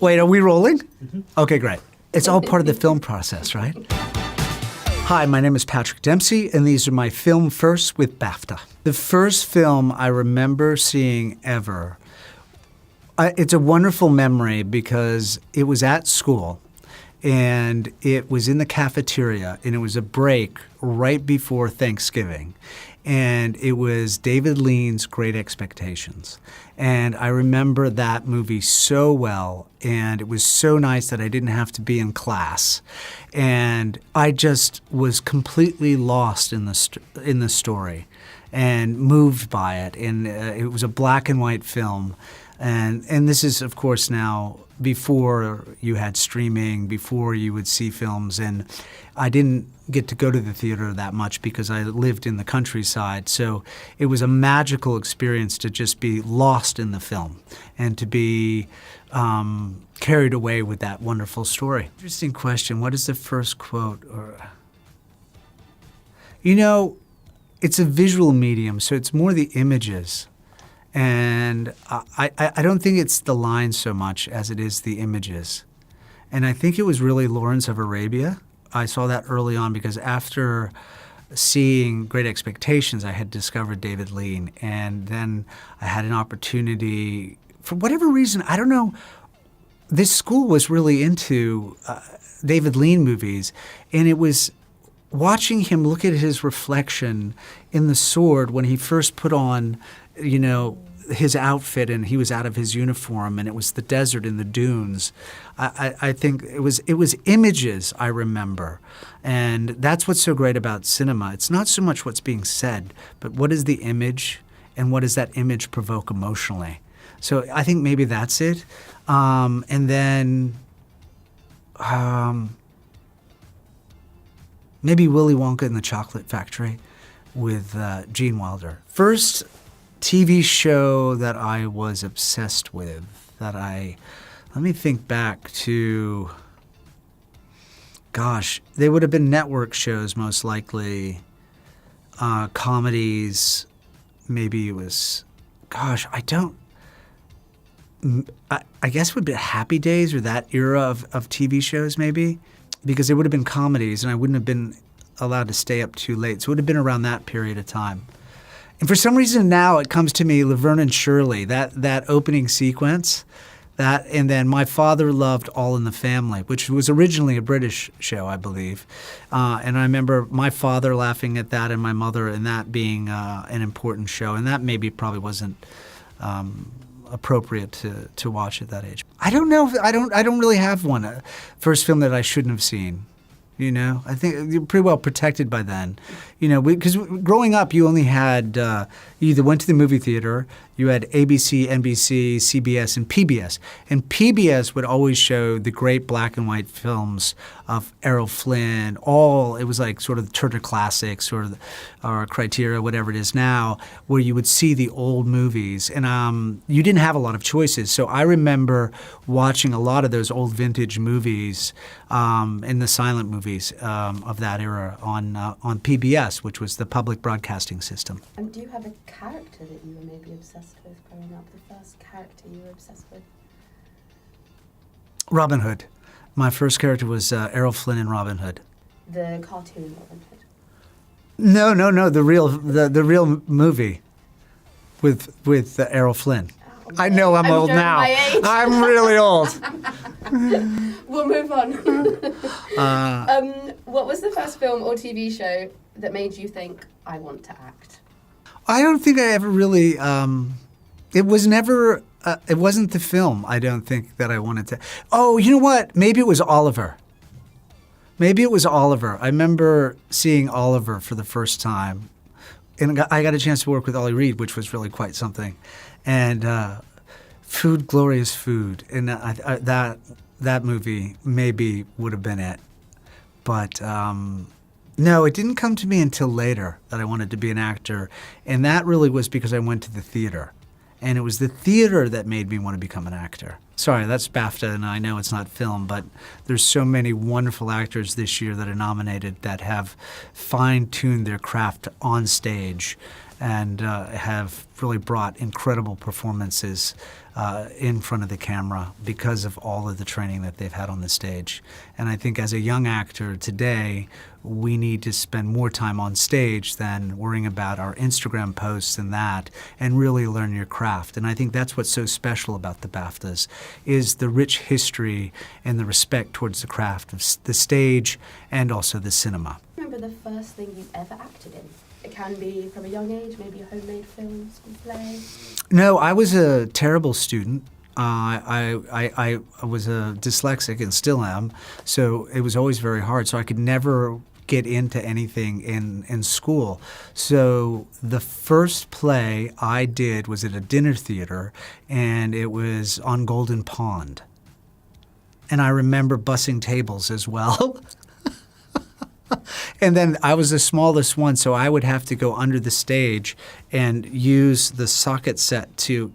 Wait, are we rolling? Okay, great. It's all part of the film process, right? Hi, my name is Patrick Dempsey, and these are my film firsts with BAFTA. The first film I remember seeing ever, it's a wonderful memory because it was at school, and it was in the cafeteria, and it was a break right before Thanksgiving. And it was David Lean's Great Expectations. And I remember that movie so well, and it was so nice that I didn't have to be in class. And I just was completely lost in the story and moved by it. And it was a black and white film. And this is, of course, now before you had streaming, before you would see films. And I didn't get to go to the theater that much because I lived in the countryside. So it was a magical experience to just be lost in the film and to be carried away with that wonderful story. Interesting question. What is the first quote? You know, it's a visual medium, so it's more the images. And I don't think it's the lines so much as it is the images. And I think it was really Lawrence of Arabia. I saw that early on because after seeing Great Expectations, I had discovered David Lean. And then I had an opportunity, for whatever reason, I don't know, this school was really into David Lean movies. And it was watching him look at his reflection in The Sword when he first put on, you know, his outfit and he was out of his uniform and it was the desert and the dunes. I think it was images I remember. And that's what's so great about cinema. It's not so much what's being said, but what is the image and what does that image provoke emotionally? So I think maybe that's it. And then maybe Willy Wonka and the Chocolate Factory with Gene Wilder. First TV show that I was obsessed with, let me think back to, gosh, they would have been network shows most likely, comedies, maybe it was, gosh, I guess it would be Happy Days or that era of TV shows maybe, because they would have been comedies and I wouldn't have been allowed to stay up too late. So it would have been around that period of time. And for some reason now it comes to me, Laverne and Shirley, that opening sequence, and then my father loved All in the Family, which was originally a British show, I believe. And I remember my father laughing at that and my mother and that being an important show. And that maybe probably wasn't appropriate to watch at that age. I don't know. I don't really have one. First film that I shouldn't have seen. You know, I think you're pretty well protected by then. You know, because growing up, you only had, you either went to the movie theater, you had ABC, NBC, CBS, and PBS. And PBS would always show the great black and white films of Errol Flynn, it was like sort of Turner Classics or Criteria, whatever it is now, where you would see the old movies. And you didn't have a lot of choices. So I remember watching a lot of those old vintage movies and the silent movies of that era on PBS, which was the public broadcasting system. And do you have a character that you were maybe obsessed with growing up? The first character you were obsessed with? Robin Hood. My first character was Errol Flynn in Robin Hood. The cartoon Robin Hood? No. The real movie with Errol Flynn. Oh, I know I'm old now. I'm really old. We'll move on. What was the first film or TV show that made you think, I want to act? I don't think I ever really, it was never, it wasn't the film, I don't think, that I wanted to. Oh, you know what? Maybe it was Oliver. I remember seeing Oliver for the first time. And I got a chance to work with Ollie Reed, which was really quite something. And Food, Glorious Food. And that movie maybe would have been it. But no, it didn't come to me until later that I wanted to be an actor. And that really was because I went to the theater. And it was the theater that made me want to become an actor. Sorry, that's BAFTA, and I know it's not film, but there's so many wonderful actors this year that are nominated that have fine-tuned their craft on stage. and have really brought incredible performances in front of the camera because of all of the training that they've had on the stage. And I think as a young actor today, we need to spend more time on stage than worrying about our Instagram posts and that, and really learn your craft. And I think that's what's so special about the BAFTAs, is the rich history and the respect towards the craft of the stage and also the cinema. Remember the first thing you ever acted in? It can be from a young age, maybe a homemade film, school play. No, I was a terrible student. I was a dyslexic and still am, so it was always very hard. So I could never get into anything in school. So the first play I did was at a dinner theater, and it was on Golden Pond. And I remember bussing tables as well. And then I was the smallest one, so I would have to go under the stage and use the socket set to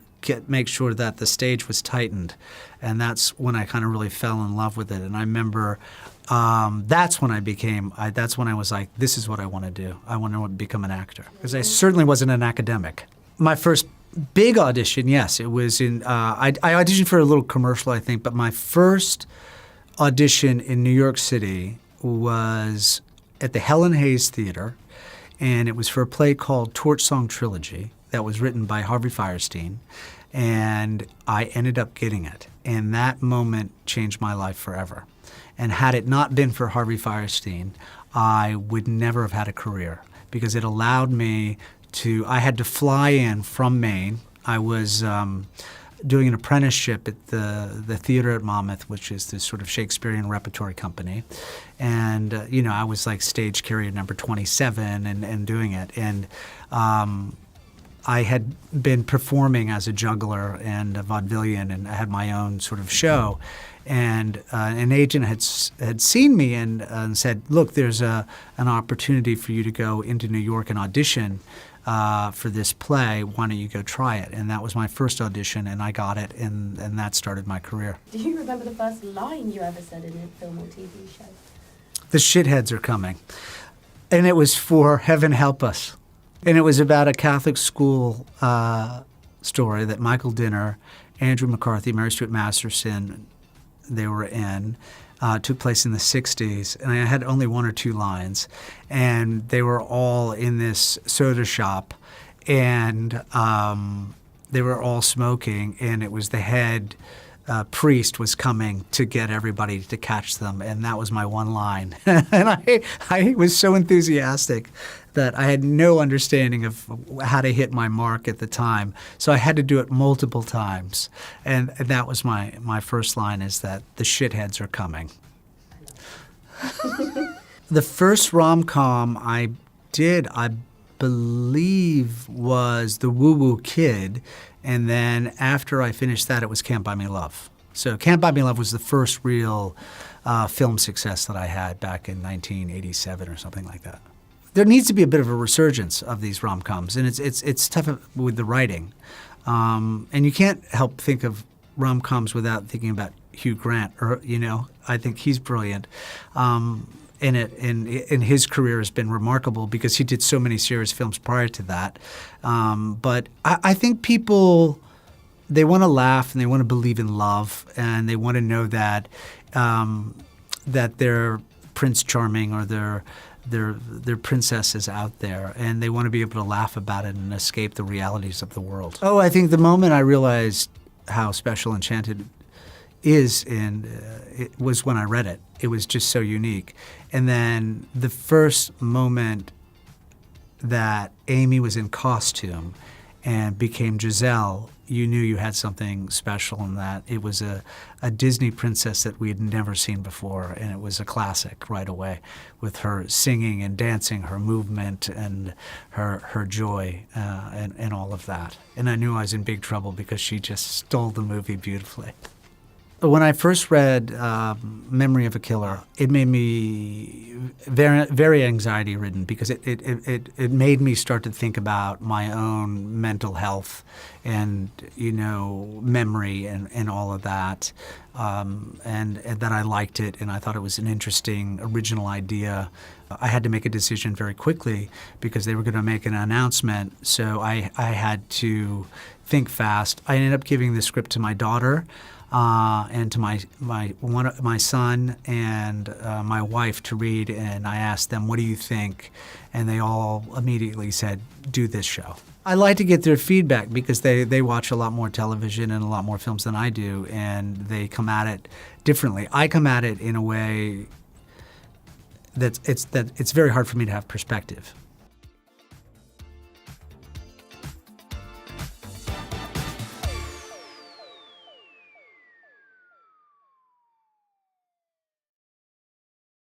make sure that the stage was tightened. And that's when I kind of really fell in love with it. And I remember that's when I was like, this is what I want to do. I want to become an actor. Because I certainly wasn't an academic. My first big audition, yes, it was in, I auditioned for a little commercial, I think, but my first audition in New York City was at the Helen Hayes Theater, and it was for a play called Torch Song Trilogy that was written by Harvey Fierstein, and I ended up getting it. And that moment changed my life forever. And had it not been for Harvey Fierstein, I would never have had a career, because it allowed me to, I had to fly in from Maine. I was doing an apprenticeship at the theater at Monmouth, which is this sort of Shakespearean repertory company. And, I was like stage carrier number 27 and doing it. And I had been performing as a juggler and a vaudevillian, and I had my own sort of show. And an agent had seen me and said, look, there's an opportunity for you to go into New York and audition for this play. Why don't you go try it? And that was my first audition, and I got it, and that started my career. Do you remember the first line you ever said in a film or TV show? The shitheads are coming. And it was for Heaven Help Us. And it was about a Catholic school story that Michael Dinner, Andrew McCarthy, Mary Stuart Masterson, they were in. Took place in the 60s, and I had only one or two lines. And they were all in this soda shop, and they were all smoking, and it was the head priest was coming to get everybody to catch them, and that was my one line. And I was so enthusiastic that I had no understanding of how to hit my mark at the time. So I had to do it multiple times. And that was my first line, is that the shitheads are coming. The first rom-com I did, I believe, was The Woo Woo Kid. And then after I finished that, it was Can't Buy Me Love. So Can't Buy Me Love was the first real film success that I had back in 1987 or something like that. There needs to be a bit of a resurgence of these rom-coms, and it's tough with the writing. And you can't help think of rom-coms without thinking about Hugh Grant, or I think he's brilliant. In it, and his career has been remarkable because he did so many serious films prior to that. But I think people, they want to laugh and they want to believe in love, and they want to know that that their Prince Charming or their princess is out there, and they want to be able to laugh about it and escape the realities of the world. Oh, I think the moment I realized how special Enchanted is, and it was when I read it. It was just so unique. And then the first moment that Amy was in costume and became Giselle, you knew you had something special in that. It was a Disney princess that we had never seen before, and it was a classic right away, with her singing and dancing, her movement and her joy and all of that. And I knew I was in big trouble because she just stole the movie beautifully. When I first read Memory of a Killer, it made me very, very anxiety-ridden because it made me start to think about my own mental health and, memory and all of that, and that I liked it, and I thought it was an interesting, original idea I had to make a decision very quickly because they were going to make an announcement, so I had to think fast. I ended up giving the script to my daughter and to my son and my wife to read, and I asked them, "What do you think?" And they all immediately said, "Do this show." I like to get their feedback because they watch a lot more television and a lot more films than I do, and they come at it differently. I come at it in a way that it's very hard for me to have perspective.